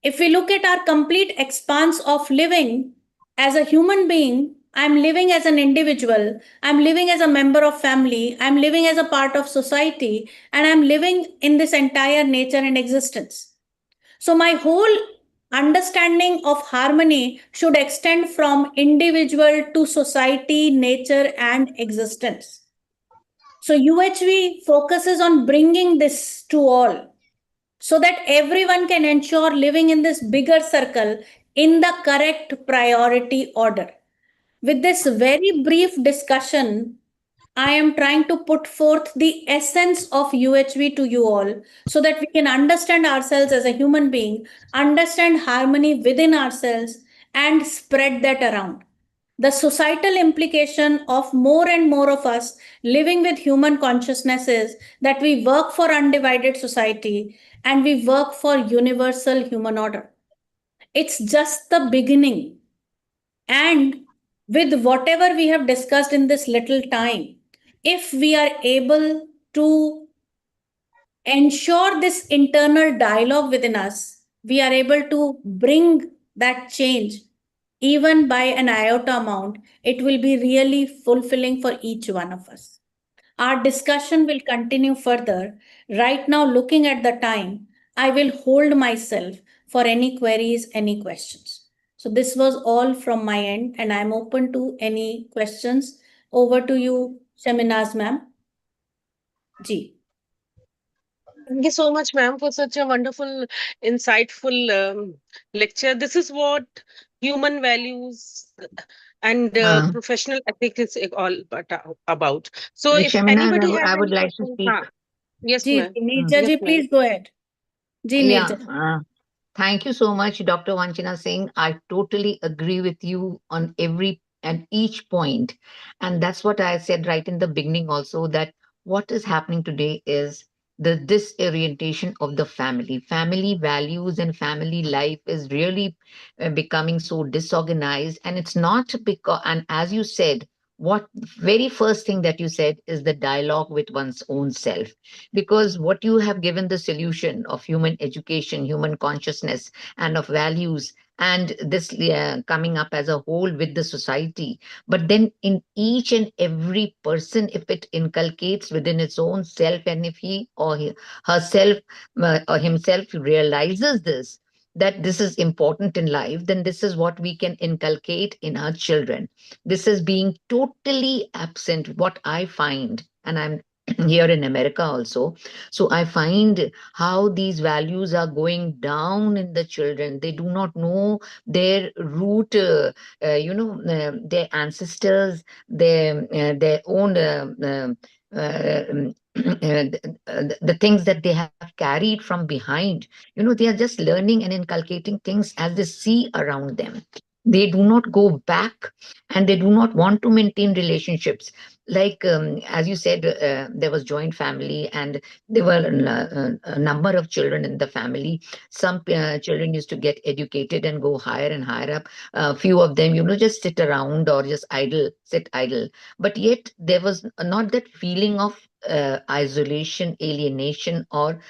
S2: If we look at our complete expanse of living as a human being, I'm living as an individual, I'm living as a member of family, I'm living as a part of society, and I'm living in this entire nature and existence. So my whole understanding of harmony should extend from individual to society, nature, and existence. So UHV focuses on bringing this to all, so that everyone can ensure living in this bigger circle in the correct priority order. With this very brief discussion, I am trying to put forth the essence of UHV to you all, so that we can understand ourselves as a human being, understand harmony within ourselves, and spread that around. The societal implication of more and more of us living with human consciousness is that we work for undivided society and we work for universal human order. It's just the beginning. And with whatever we have discussed in this little time, if we are able to ensure this internal dialogue within us, we are able to bring that change even by an iota amount, it will be really fulfilling for each one of us. Our discussion will continue further. Right now, looking at the time, I will hold myself for any queries, any questions. So this was all from my end, and I'm open to any questions. Over to you, Shaminaz ma'am. Ji.
S3: Thank you so much, ma'am, for such a wonderful, insightful lecture. This is what human values and
S1: Uh,
S3: professional ethics is all about. So, if
S1: Shaminaz,
S3: anybody has
S1: I would
S3: any
S1: like to
S3: questions,
S1: speak.
S3: yes,
S2: Ji,
S3: ma'am.
S1: Mm.
S2: Nirja
S3: Yes,
S2: ji,
S3: ma'am.
S2: please go ahead. Ji,
S1: Yeah,
S2: Nirja.
S1: thank you so much, Dr. Vanchana Singh. I totally agree with you on every and each point. And that's what I said right in the beginning also, that what is happening today is the disorientation of the family. Family values and family life is really becoming so disorganized. And it's not because, and as you said, what very first thing that you said is the dialogue with one's own self, because what you have given the solution of human education, human consciousness, and of values, and this coming up as a whole with the society. But then in each and every person, if it inculcates within its own self, and if he or herself or himself realizes this, that this is important in life, then this is what we can inculcate in our children. This is being totally absent, what I find, and I'm here in America also. So I find how these values are going down in the children. They do not know their root, their ancestors, their own. The things that they have carried from behind, they are just learning and inculcating things as they see around them. They do not go back, and they do not want to maintain relationships. Like, as you said, there was joint family, and there were a number of children in the family. Some children used to get educated and go higher and higher up. Few of them, just sit around or just sit idle. But yet there was not that feeling of isolation, alienation, or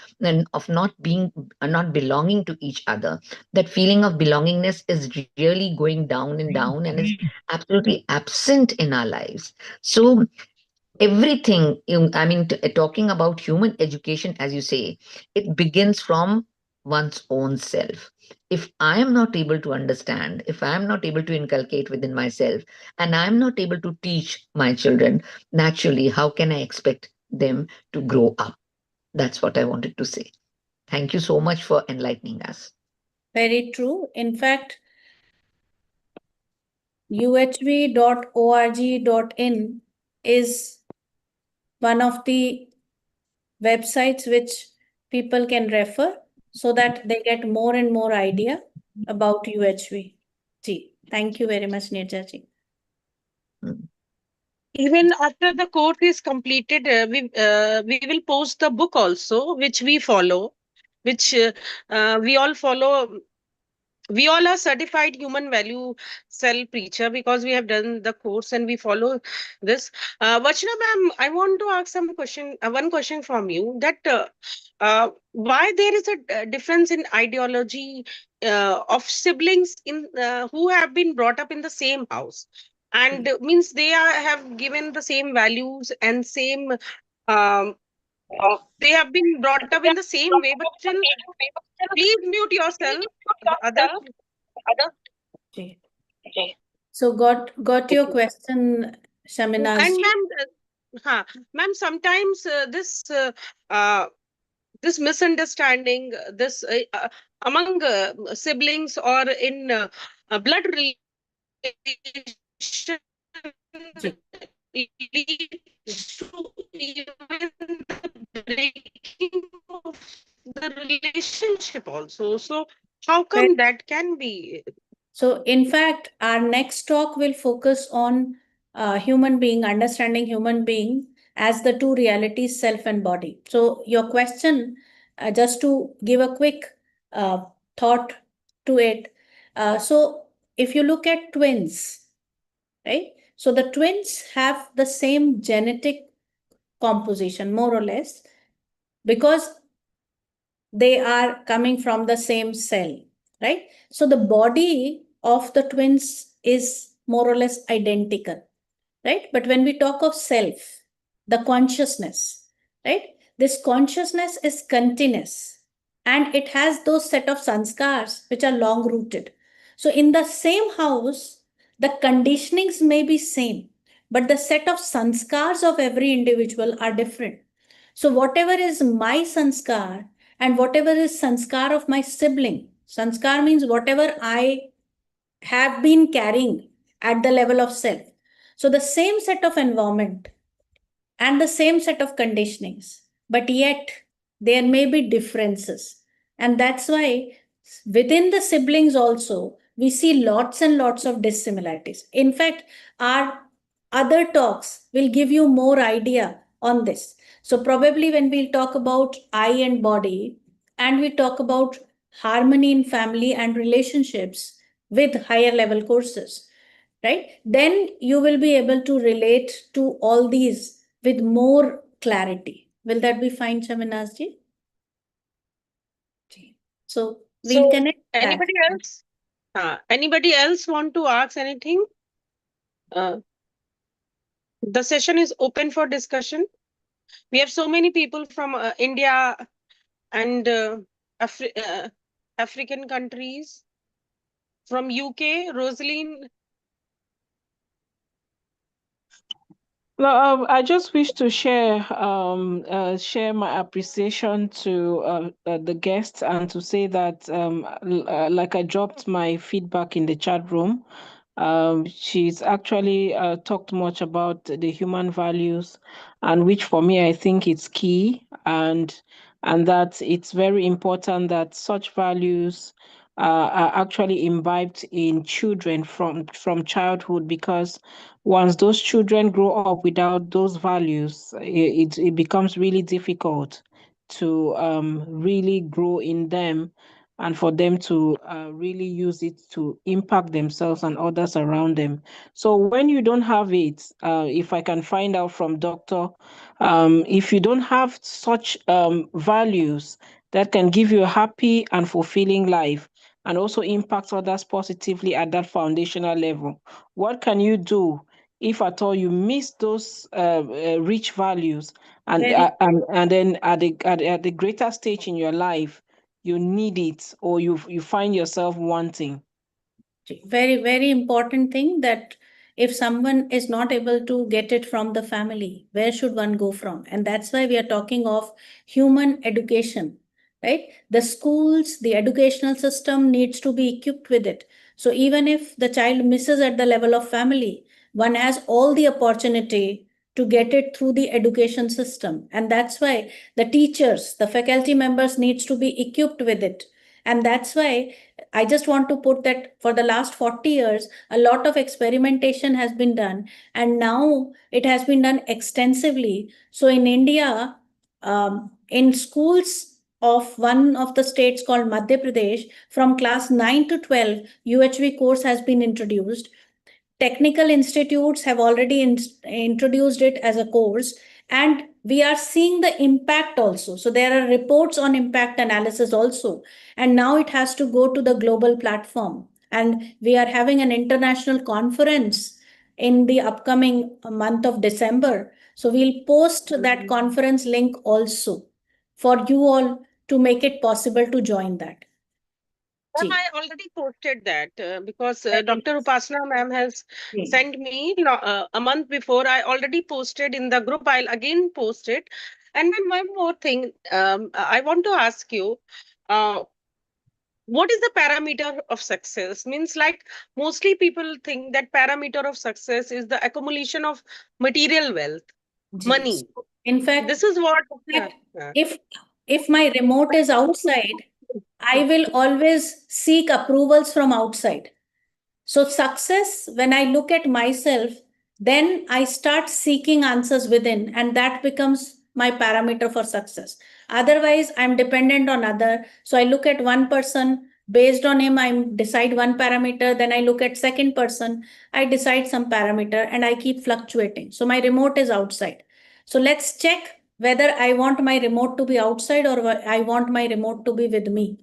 S1: of not belonging to each other. That feeling of belongingness is really going down and down, and is absolutely absent in our lives. So everything, I mean, talking about human education, as you say, it begins from one's own self. If I am not able to understand, if I am not able to inculcate within myself, and I am not able to teach my children, naturally, how can I expect them to grow up? That's what I wanted to say. Thank you so much for enlightening us.
S2: Very true. In fact, uhv.org.in is one of the websites which people can refer so that they get more and more idea about UHV. Ji, thank you very much, Nirja ji.
S1: Mm.
S3: Even after the course is completed, we will post the book also, which we follow, which we all follow. We all are certified human value cell preacher because we have done the course and we follow this. Vachna ma'am, I want to ask one question from you, that why there is a difference in ideology of siblings in who have been brought up in the same house, and means they have given the same values and same um, they have been brought up in the same way, but still, please mute yourself. The other.
S2: Ji. So got your question, Shaminaz
S3: And
S2: ji.
S3: ma'am, sometimes uh, this misunderstanding, this among siblings or in blood relation
S2: Ji.
S3: leads to even the breaking of the relationship also. So how come that can be?
S2: So, in fact, our next talk will focus on human being, understanding human being as the two realities, self and body. So, your question, just to give a quick thought to it. So, if you look at twins, right? So, the twins have the same genetic composition, more or less, because they are coming from the same cell, right? So, the body of the twins is more or less identical, right? But when we talk of self, the consciousness, right? This consciousness is continuous and it has those set of sanskars which are long rooted. So in the same house, the conditionings may be same, but the set of sanskars of every individual are different. So whatever is my sanskar and whatever is sanskar of my sibling, sanskar means whatever I have been carrying at the level of self. So the same set of environment and the same set of conditionings, but yet there may be differences. And that's why within the siblings also, we see lots and lots of dissimilarities. In fact, our other talks will give you more idea on this. So probably when we'll talk about I and body, and we talk about harmony in family and relationships with higher level courses, right? Then you will be able to relate to all these with more clarity. Will that be fine, Chaminaz ji? So we'll
S3: So,
S2: connect back.
S3: anybody else want to ask anything? The session is open for discussion. We have so many people from India and African countries. From UK, Rosaline.
S4: No, I just wish to share my appreciation to the guests and to say that like I dropped my feedback in the chat room. She's actually talked much about the human values, and which for me I think it's key, and that it's very important that such values are actually imbibed in children from childhood, because once those children grow up without those values, it becomes really difficult to really grow in them, and for them to really use it to impact themselves and others around them. So when you don't have it, if I can find out from doctor, if you don't have such values that can give you a happy and fulfilling life and also impact others positively at that foundational level, what can you do if at all you miss those rich values, and then at the greater stage in your life you need it, or you find yourself wanting?
S2: Very, very important thing that if someone is not able to get it from the family, where should one go from? And that's why we are talking of human education, right? The schools, the educational system needs to be equipped with it. So even if the child misses at the level of family, one has all the opportunity to get it through the education system. And that's why the teachers, the faculty members needs to be equipped with it. And that's why I just want to put that for the last 40 years, a lot of experimentation has been done, and now it has been done extensively. So in India, in schools of one of the states called Madhya Pradesh, from class 9 to 12, UHV course has been introduced. Technical institutes have already introduced it as a course, and we are seeing the impact also. So there are reports on impact analysis also, and now it has to go to the global platform, and we are having an international conference in the upcoming month of December. So we'll post that conference link also for you all to make it possible to join that.
S3: I already posted that because
S2: Very
S3: Dr.
S2: nice.
S3: Upasana ma'am has sent me a month before. I already posted in the group. I'll again post it. And then one more thing, I want to ask you, what is the parameter of success? Means like mostly people think that parameter of success is the accumulation of material wealth, money.
S2: In fact,
S3: This is what.
S2: if my remote is outside, I will always seek approvals from outside. So success, when I look at myself, then I start seeking answers within, and that becomes my parameter for success. Otherwise, I'm dependent on other. So I look at one person, based on him, I decide one parameter. Then I look at second person, I decide some parameter, and I keep fluctuating. So my remote is outside. So let's check whether I want my remote to be outside or I want my remote to be with me.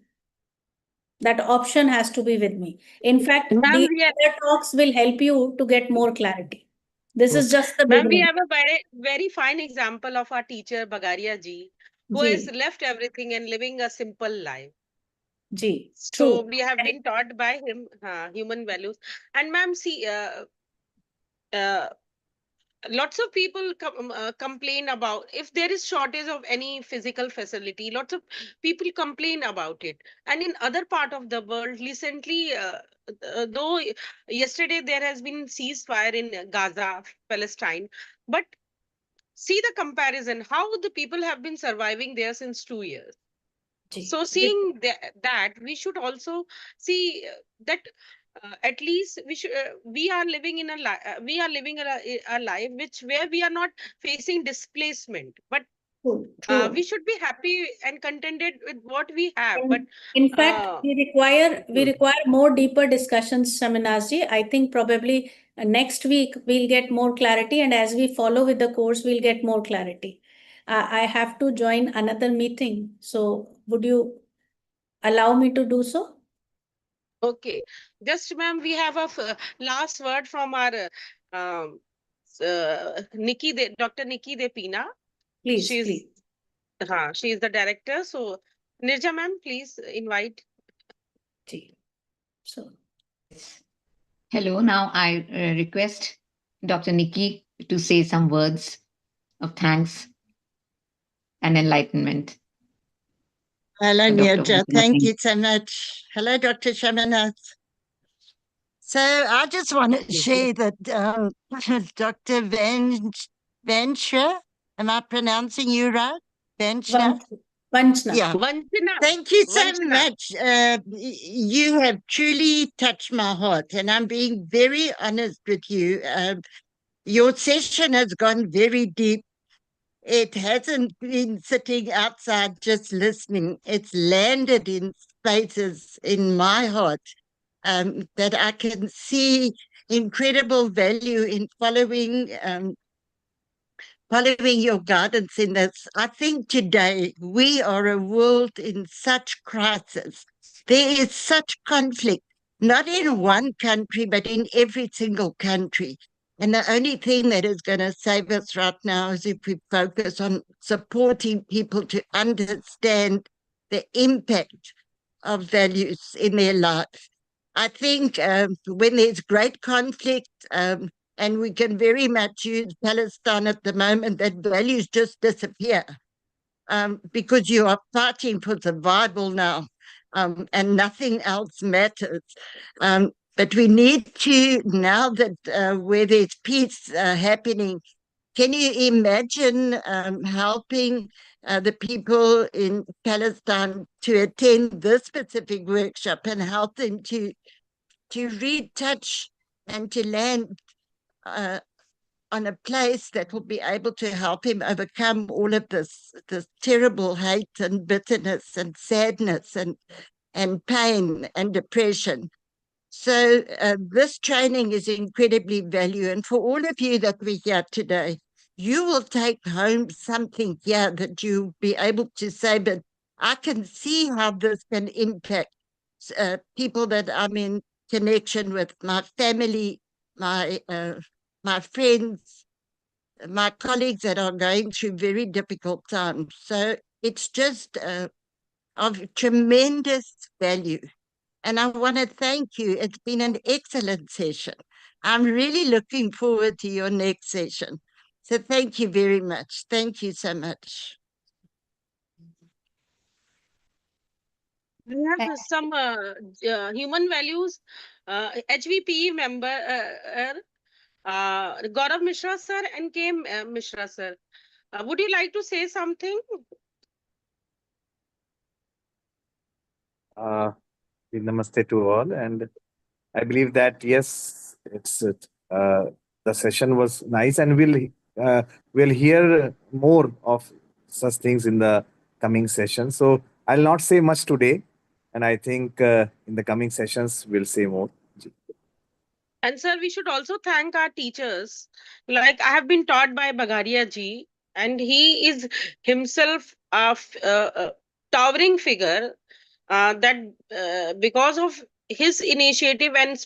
S2: That option has to be with me. In fact,
S3: Ma'am,
S2: the
S3: we have,
S2: other talks will help you to get more clarity. This is just the
S3: ma'am, we
S2: beginning.
S3: have a very fine example of our teacher Bagaria ji, who has
S2: Ji,
S3: left everything and living a simple life.
S2: ji,
S3: So
S2: true.
S3: we have
S2: Correct.
S3: been taught by him human values. And ma'am, see, uh, lots of people complain about if there is shortage of any physical facility. Lots of people complain about it. And in other part of the world, recently, though yesterday there has been ceasefire in Gaza, Palestine, but see the comparison how the people have been surviving there since 2 years.
S2: Ji.
S3: So seeing that, we should also see that at least we are living in we are living a life where we are not facing displacement, but
S2: True,
S3: we
S2: true.
S3: should be happy and contented with what we have. But
S2: In fact,
S3: uh,
S2: we require more deeper discussions, Shaminaz ji. I think probably next week we'll get more clarity, and as we follow with the course, we'll get more clarity. I have to join another meeting, so would you allow me to do so?
S3: okay, just ma'am, we have a last word from our um, Dr. Nikki De Pina.
S2: Please,
S3: She's
S2: please.
S3: she is the director. So Nirja ma'am, please invite.
S2: Ji. So,
S1: Hello, now I request Dr. Nikki to say some words of thanks and enlightenment
S5: Hello,
S1: for Dr.
S5: Nirja. Thank
S1: Singh.
S5: you so much. Hello, Dr. Shamannath. So I just want to share that Dr. Vanshra, am I pronouncing you right? Vanshra?
S2: Vanchna.
S5: Yeah.
S3: Vanchana.
S5: Thank you so
S3: Vanchana.
S5: much. You have truly touched my heart, and I'm being very honest with you. Your session has gone very deep. It hasn't been sitting outside just listening. It's landed in spaces in my heart that I can see incredible value in following your guidance in this. I think today we are a world in such crisis. There is such conflict, not in one country, but in every single country. And the only thing that is going to save us right now is if we focus on supporting people to understand the impact of values in their life. I think when there's great conflict, and we can very much use Palestine at the moment, that values just disappear because you are fighting for survival now, and nothing else matters. But we need to, now that where there's peace happening, can you imagine helping the people in Palestine to attend this specific workshop and help them to retouch and to land on a place that will be able to help him overcome all of this terrible hate and bitterness and sadness and pain and depression. So this training is incredibly valuable. And for all of you that we're here today, you will take home something here that you'll be able to say, but I can see how this can impact people that I'm in connection with, my family, my friends, my colleagues that are going through very difficult times. So it's just of tremendous value. And I want to thank you. It's been an excellent session. I'm really looking forward to your next session. So thank you very much. Thank you so much.
S3: We have some human values HVP member Gaurav Mishra sir and K. Mishra sir. Would you like to say something?
S6: Namaste to all, and I believe that yes, the session was nice, and we'll hear more of such things in the coming session. So I'll not say much today, and I think in the coming sessions we'll say more.
S3: And sir, we should also thank our teachers. Like I have been taught by Bagaria ji, and he is himself a towering figure. that because of his initiative and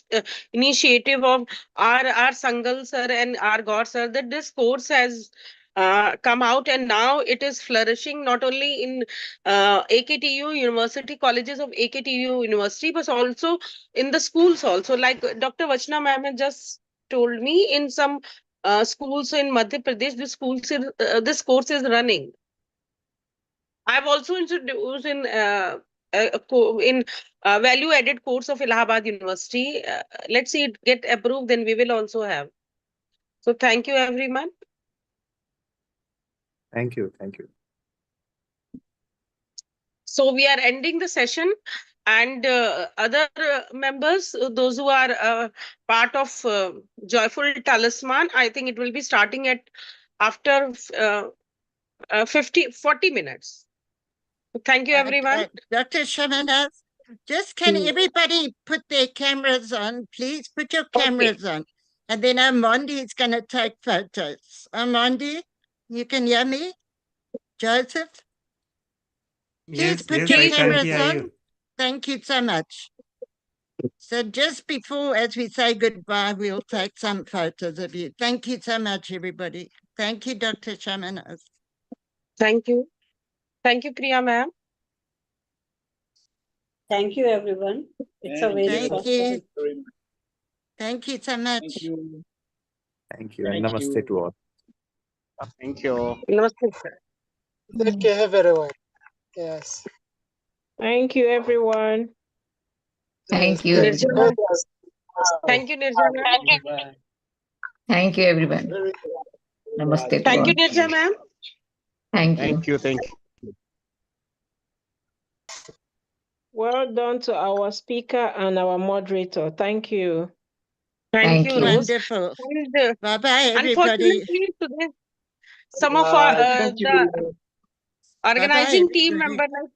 S3: initiative of our Sangal sir and our God sir, that this course has come out, and now it is flourishing not only in AKTU University, colleges of AKTU University, but also in the schools also. Like Dr. Vachna ma'am had just told me, in some schools in Madhya Pradesh, this course is running. I've also introduced in value added course of Allahabad University. Let's see it get approved, then we will also have. So thank you everyone.
S6: Thank you. Thank you.
S3: So we are ending the session, and other members, those who are part of Joyful Talisman, I think it will be starting at after 40 minutes. Thank you everyone.
S5: Dr. Shamanas, just can
S3: Hmm.
S5: everybody put their cameras on? Please put your cameras on. And then Armandi is going to take photos. Armandi, you can hear me? Joseph? Please put your
S3: I can
S5: cameras
S7: hear
S5: on.
S7: you.
S5: Thank you so much. So just before, as we say goodbye, we'll take some photos of you. Thank you so much, everybody. Thank you, Dr. Shamanas.
S3: Thank you. Thank you, Priya ma'am.
S8: Thank you, everyone. It's a very
S5: Thank
S8: first
S5: you.
S8: time.
S5: Thank you so much.
S6: Thank you. And
S7: Thank
S6: namaste
S7: you.
S6: to all.
S7: Thank you.
S3: Namaste, sir.
S9: Take care, everyone. Yes.
S4: Thank you, everyone.
S1: Thank you,
S3: Nirja
S1: everyone.
S3: ma'am. Thank you, Nirja ma'am.
S7: Bye.
S1: Thank you, everyone.
S9: Very
S1: Namaste to
S3: Thank
S1: all.
S3: you, Nirja ma'am.
S1: Thank you.
S7: Thank you. Thank you.
S4: Well done to our speaker and our moderator. Thank you.
S3: Thank
S1: Thank
S3: you,
S1: you.
S3: Rose.
S5: Wonderful.
S3: And
S5: Bye-bye, everybody.
S3: unfortunately, today some of our the organizing team
S5: everybody.
S3: member like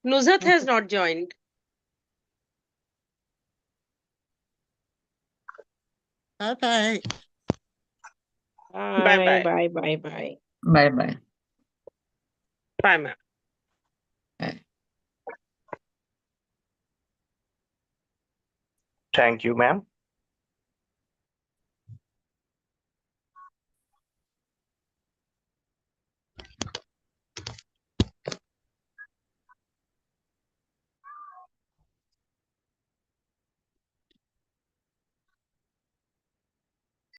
S3: Nuzhat has not joined.
S5: Bye-bye.
S3: Bye bye.
S4: Bye, bye, bye.
S1: Bye-bye.
S3: Bye, ma'am.
S10: Thank you, ma'am.